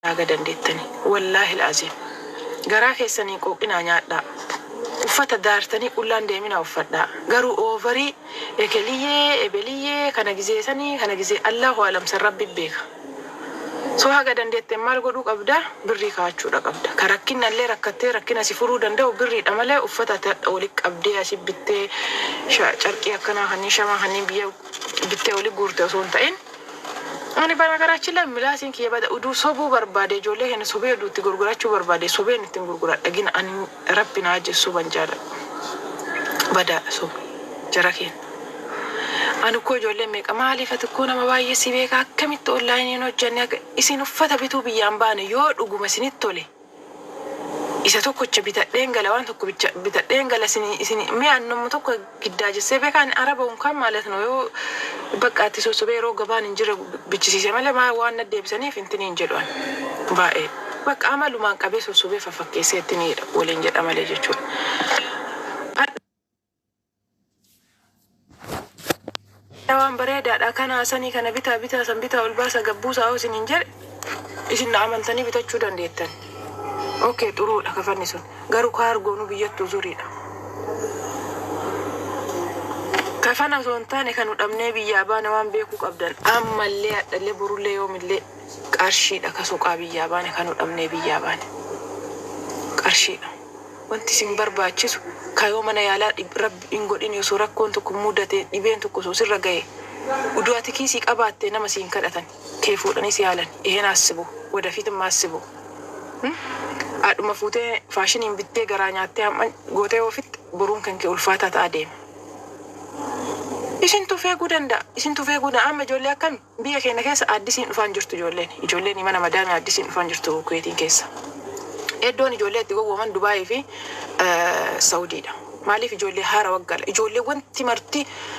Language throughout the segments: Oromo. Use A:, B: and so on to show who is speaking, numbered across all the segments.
A: agadan deettani wallahi alazim garaa keessanii qooqinaa nyaadhaa uffata daartanii qullaan deemina uffadhaa garuu oovarii ekeliyyee ebeliyyee kana gizeessanii kana gizee Allahu alamsan rabbi beeka soo haga dandeettee maal godhuu qabda birrii kaachuudha qabda karakkinallee rakkattee rakkina si furuu danda'u birriidha malee uffata walitti qabdee asi bittee carqii akkanaa kanneen shamaa kanneen biyya bittee walitti guurte osoo hin ta'in ani baragarachi la milaasin kiya bada udu sobu barbade jolle hen sobe dutti gurgurachu barbade sobe nitti gurguradha gina ani rabbina ajessu banjala bada so jaraken anu ko jolle me kamali fatko nama baay'ee si beeka akkamitti online no janne isin uffata bitu biyyan baane yoo dhuguma sinit tole isa tokkocha bitadheen gala waan tokko bitadheen gala isin me annomu tokko giddaaje sebe kan araba unkan ማለት ነው yo bakkaatti sosobee yeroo gabaan injira bichisiise malee maa waan naddeebisaniif intiniin jedhan baay'ee bakka amalumaan qabee sosobee fafakkeessee ittiniidha waliin jedha malee jechuudha. Waan bareedaadha kana sanii kana bitaa san bitaa ol baasa gabbuusaa isin hin jedhe isin amantanii bitachuu dandeettan. Okay xuruudha kafanni sun garuu kaargoonu biyyattuu zuriidha. Kafana zontaane kan udhamnee biyyaa baane waan beekuu qabdan ammallee addalee burullee yoomillee qarshiidha ka soqaa biyyaa baane kan udhamnee biyyaa baane qarshiidha wanti sin barbaachisu kaayoo mana yaalaa rabbi hin godhin yoo rakkoon tokko mudate dhibeen tokko soo sirra ga'e udu'ati kiisii qabaattee nama siin kadhatan kee fuudhanis yaalan eheen asibu wadafiitin maasibu aduma fuutee faashiniin bittee garaa nyaattee hamma gootee ofitti boruun kan kee ulfaataa ta'a deema. Isin tufee gudanda amma ijoollee akkam biyya keenya keessa addisiin dhufaan jirtu ijoolleen mana madaamii addisiin dhufaan jirtu Kuwaitiin keessa eddoon ijoollee itti gowwooman Dubaayii fi Saudiidha maaliif ijoollee haara waggala ijoollee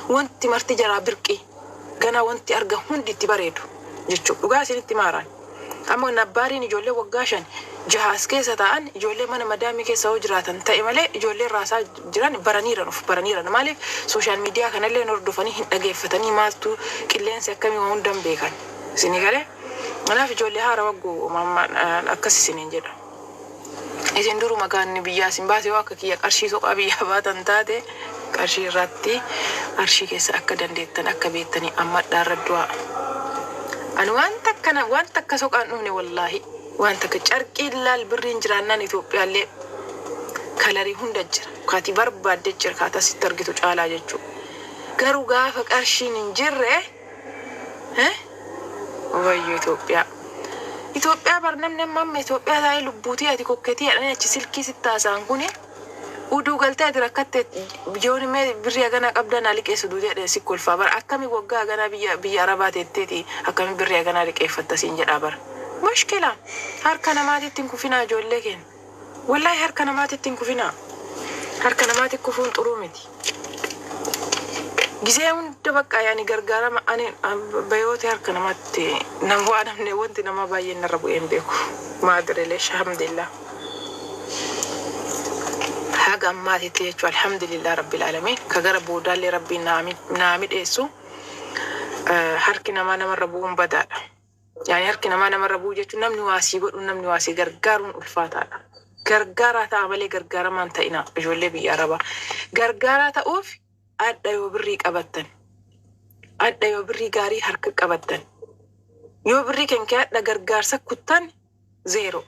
A: wanti marti jaraa birqii gana wanti arga hundi itti bareedu jechuudha dhugaa isinitti maaraan amma nabbaariin ijoollee waggaa 5 jahaas keessa ta'an ijoollee mana madaamii keessa hoo jiraatan ta'e malee ijoollee raasaa jiran baraniiran maaliif sooshaal miidiyaa kanallee hordofanii hin dhageeffatanii maaltu qilleensi akkamii hundan beekan isin galee kanaaf ijoollee haara waggoo akkas isiniin jedha isin duru makaanni biyyaa isin baasee akka kiyya qarshii soqaa biyyaa baatan taate qarshii irratti arshii keessa akka dandeettan akka beektanii amma dhaarra du'aa ani wanta akka soqaan dhufne wallaahi wanta ka carqii laal birriin jiraannaan Itoophiyaallee kalarii hunda jira kaati barbaadde jira kaata sitti argitu caalaa jechuudha garuu gaafa qarshiin hin jirre wayyo Itoophiyaa barnamne mamma Itoophiyaa taa'ee lubbuutii ati kokketii jedhanii achi silkii sittaasaan kuni uduu galtee ati rakkatte biyyoonni mee birrii haganaa qabdan liqeessu duudee sikkolfaa bara akkamii waggaa haganaa biyya arabaa teetteeti akkamii birrii haganaa liqeeffatta siin jedhaa bara. Mushkila harka namaatitti kufina ijoollee keenya wallahi harka namaatitti kufina harka namaatti kufuun xuruu miti gisee hunda bakka yaani gargaarama ani bayooti harka namaatti nama waadamne wanti nama baay'ee narra bu'een beeku maadrelee alhamdulillah haga ammaatitti jechuudha alhamdulillah rabbil alamin ka gara boodaallee rabbiin naami dheessu harki namarra bu'uun badaadha. Yani harki nama rabu jechuun namni waasii godhu namni waasii gargaaruun ulfaataadha. Gargaaraa ta'a malee gargaaramaan ta'ina ijoollee biyya arabaa. Gargaaraa ta'uuf adda yoo birrii qabattan. Adda yoo birrii gaarii harka qabattan. Yoo birrii kenkee adda gargaarsa kuttan 0.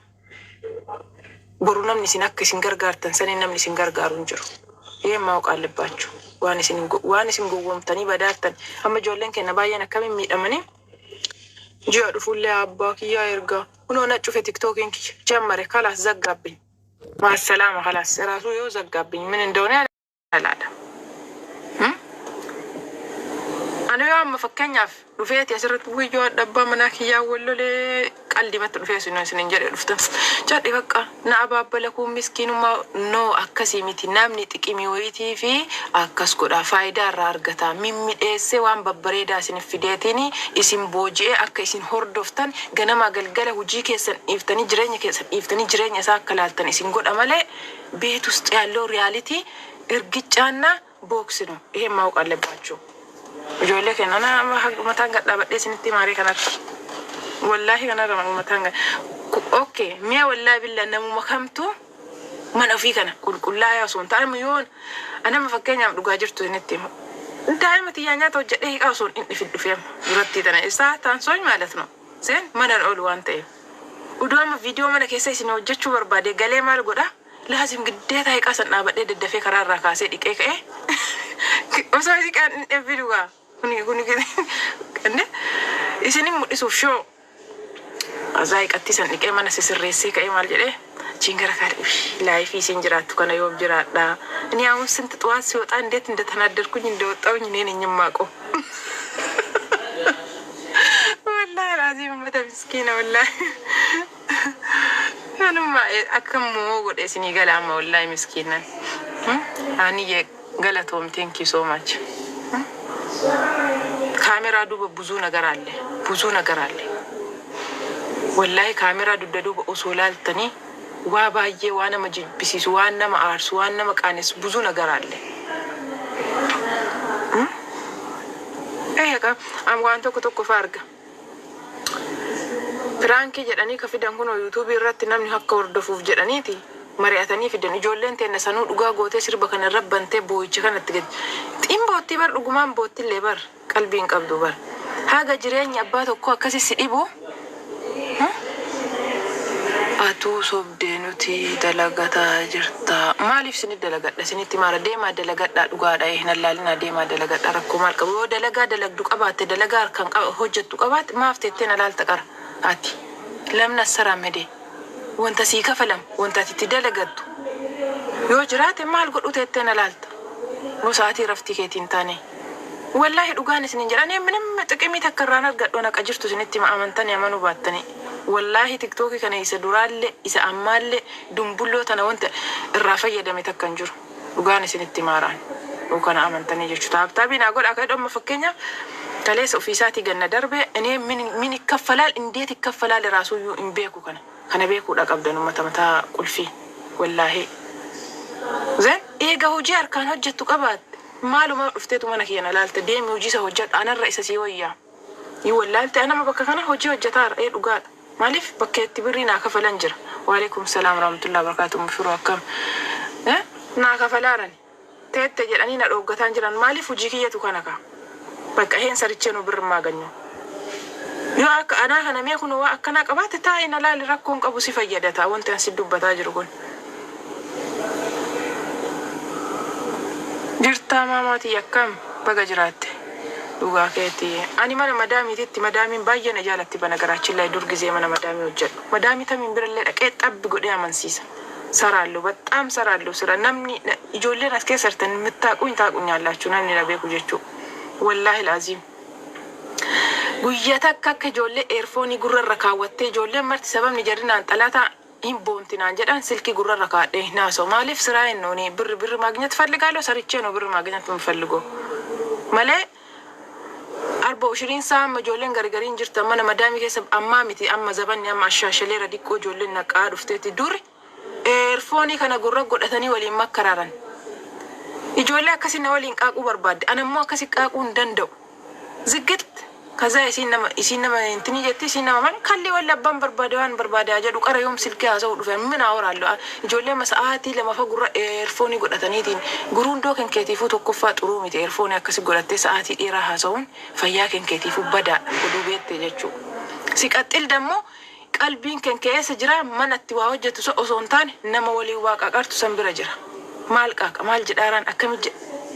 A: Boru namni isin akka isin gargaartan sanii namni isin gargaaru hin jiru. Yeemmaa qaalibbaachuu waan isin gowwoomtanii badaattan amma ijoolleen keenya baay'een akkamiin miidhamanii جاء رفول أباك يا إرجع ونحن نشوف تيك جمرة خلاص زقابين مع السلامة خلاص راسو يو زقابين من الدنيا لا أنا يوم فكرني رفيت يسرت بوي جو دبا مناخيا ولا لي قلبي ما ترفيه سننجر رفته جات يفكر نأبا بلكم مسكين وما نو أكسي متي نامني تكيمي ويتي في أكس كذا فايدة رارجتا ميم سوام ببريدا سن فيديتني اسم بوجي أكسين هردفتن جنما قلقله وجي كيسن إفتني جريني ساكلالتن اسم قد أمله بيتوستيالو رياليتي إرجعنا بوكسنو إيه ما هو قلب باتشو جولك أنا ما تانقط لابد سنتي ماري كانت والله أنا رمى متانجا أوكي مية والله بالله أنا مكمتو من أفيك أنا كل لا يا صون تعرف ميون أنا ما فكرني عم رجعت نتي أنت عارف تيجي توجه إيه أصون إني في الفيلم برتي أنا إسا تانسوي مالتنا زين ما نقول وانتي ودوما فيديو ما نكيسي سنو جتشو بربادي قالي ما لقوله لازم قديت هيك أصلا بدي دفع قرار ركاسي ديك إيه وصار كان الفيديو كوني كده كنّه إسني مدرسو شو أزايك أتيسن ديك ما نسير ريسي كأي مال جده جينغرا كاريش لايف يسنجرات كنا يوم جرات دا إني أقول سنت تواسي وتان ديت ندت هندر كوني دوت أو نيني نيماكو والله العظيم ما تمسكينه والله أنا ما أكم مو قد إسني قال عم والله مسكينة أني قالتهم thank you so much كاميرا دوب بزونا قرالي بزونا قرالي والله كاميرا دوب أصولال تاني واباجي وانا مجد بسيس وانا ما أرس وانا ما كانس بزونا قرالي إيه كا أم وانتو كتوكو فارقة فرانكي جداني كفيدان كنو يوتيوبي راتي نمني حقا وردفوف جدانيتي مرياتني في الدنيا جولين تين سنو دعاء قوتي سرب كان الرب بنتي بويج كانت تجد إن بوتي بر رجمان بوتي اللي بر قلبين قبضو بر هاجا جريان يباتو كوا كسي سيبو أتو صوب دينوتي دلقتا جرتا ما ليف سني دلقتا سني تمارا ديما دلقتا دعاء ده هنا لالنا ديما دلقتا ركومال كبو دلقا دلق دك أبات دلقا كان هجت دك أبات ما فتتنا لالتكر هاتي لم نسرع مدي وانت سيكا فلم وانت تتدلقتو يو جرات مال قد أتتنا لالت وساعتي رفتي كيتين تاني والله دوغاني سنين جراني منم تقيمي تكرانا قد وانا قجرتو سنتي ما أمنتني أمانو باتني والله تيك توكي كان يسا دورالي يسا أمالي دنبولو تانا وانت الرافية دمي تكنجر دوغاني سنتي ماران وكان أمنتني جرشو تابتابين أقول أكيد أم فكينيا كاليس أوفيساتي قلنا دربي أني من الكفلال إنديت الكفلال راسو يو إنبيكو كان بيكو لك أبدا متى قل فيه والله زين إيه جهوجي أركان هجت تقبض ماله ما افتيتو منك يانا لالت ديمي وجيسه هجت أنا الرئيس سيويا يقول لالت أنا ما بكا كان هجي هجتار إيه لقاد مالف بكيت تبرينا كفلنجر وعليكم السلام ورحمة الله وبركاته مفروض كم نا كفلارن تجد أني نروق تانجران مالف وجيكية تكانكا بك هين سرتشينو برما غنيو يو أنا هنا ميكون وأكنا كبات تاينا لا لركون أبو سفيدة وانت نسيب بتاجرون جرتا ماماتي يكم بجرات دوغا كيتي أنا ما مدامي تيتي مدامي باين جالتي بنقرأش الله يدور جزء من مدامي وجد مدامي تامين برلة أكيد أب قد يا منسيس سرالو بتأم سرالو سر نمني يجولي ناس كسرتن متاقون تاقون يالله شو نني نبيكو جتشو والله العظيم guyyaata akka ijoollee eerfoonii gurrarra kaawwattee ijoollee marti sababni jarrinaan xalataa hin boontinaan jedhan silkii gurrarra kaadhee naasoo maaliif siraa hinnooni birri maagnet falligaaloo saricheenoo birri maagnet falligo malee arba ushiriin saama ijoolleen gargariin jirta mana madaamii keessa ammaa miti amma zabanni amma ashaashaleera diqqoo ijoolleen naqaa dhufteetti duri eerfoonii kana gurra godhatanii waliin makkaraaran ijoollee akkasii na waliin qaaquu barbaadde anammoo akkasii qaaquu hin danda'u ziggit كذا يسينما انتني جتي سينما من خلي ولا بام بربادوان بربادا جدو قرا يوم سلكي هازو دفن من اور الله جولي مساعتي لما فغر ايرفوني غدتنيتين غرون دو كان كيتيفو توكفا طرومي ايرفوني اكسي غدتي ساعتي ديرا هازون فيا كان كيتيفو بدا ودو بيت جچو سيقتل دمو قلبين كان كيس جرا من اتواوجت سو اونتان نما ولي واقا قرت سنبر جرا مالقا مال جداران اكم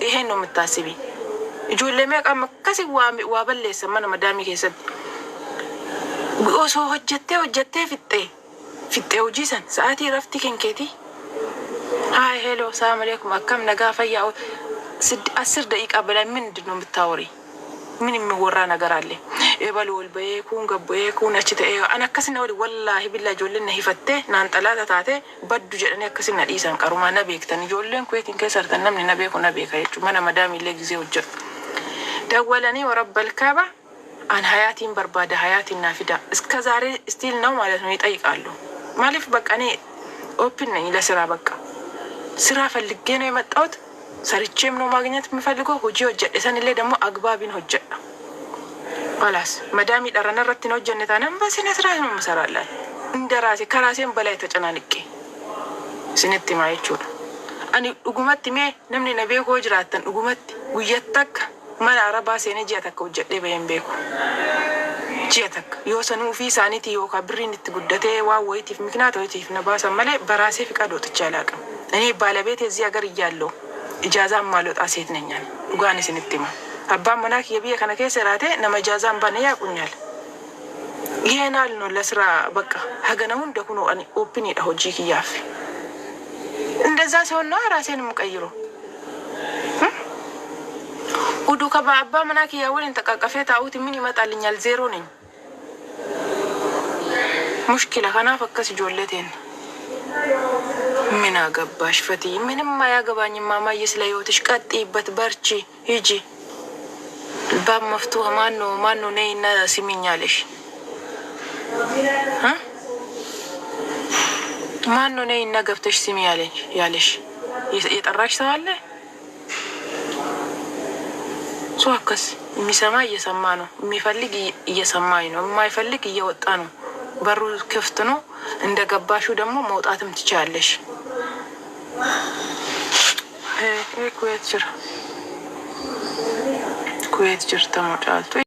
A: يهنو متاسبي ijoollee meeqa amma akkasi waa balleessa mana madaamii keessatti osoo hojjettee fixxee hojiisan sa'aatii rafti kenkeeti haay hello salaam alaykum akkam nagaa fayyaa 10 daqiiqaa bala ምንድነው የምታወሪ ምን የሚወራ ነገር አለ ኤባሉ ወልበዬ ኩን ገበዬ ኩን አችተ አና ከስና ወዲ ወላሂ ቢላ ጆለነ ሂፈቴ ናን ጠላታ ታቴ በዱ ጀደኔ ከስና ዲሳን ቀሩማ ነቤክተን ጆለን ኩዌቲን ከሰርተን ነምን ነቤኩ ነቤካይቹ ማና መዳም ይለ ጊዜ ወጀ دولني ورب الكعبة عن حياتي بربادة حياتي النافدة اسكازاري ستيل نو مالتني يطيقالو مالف بقى أنا أوبن إلى سرا بقى سرا فلقينا يمتعود سارتشيم نو ماغنيت مفلقو هجي هجة إسان اللي دمو أقبابين هجة خلاص مدامي درنا رتنا وجنة أنا بس نسرع مسرع لا دراسي كراسين بلاي تجنانك سنتي ما يشوف أنا أقومت مي نمني نبيه وجراتن أقومت ويتك ما العربة سينجيتك وجدي بين بيكو جيتك يوسنو في سانيتي وكبرين تقدته واويتي في مكناتو يتي في نباسا ملي براسي في كادو تجالاك أنا بالبيت يزي أجر يالو إجازة مالوت أسيت نيان وقاني سنتي ما أبا مناك يبيه كنا كيسراته نما إجازة بنيا كنيال يهنال نو لسرا بقى هجناون دكونو أني أوبني أهوجيك يافي እንደዛ ሲሆን ነው ራሴን የምቀይረው ወዱ ከአባ መናክ ያወልን ተቃቀፈ ታውት ምን ይመጣልኛል ዜሮ ነኝ ሙሽኪላ ከና ፈከስ ጆለቴን ምን አገባሽ ፈቲ ምንም ማያገባኝ ማማዬ ስለህይወትሽ ቀጥይበት በርቺ ሂጂ ባብ መፍቱህ ማን ነው ነይና ሲሚኛለሽ ማን ነው ነይና ገብተሽ ሲሚ ያለሽ የጠራሽ ሰው አለ ሷከስ የሚሰማ እየሰማ ነው የሚፈልግ እየሰማኝ ነው የማይፈልግ እየወጣ ነው በሩ ክፍት ነው እንደገባሹ ደግሞ መውጣትም ትቻለሽ ኩዌት ጅር ተሞጫልቶ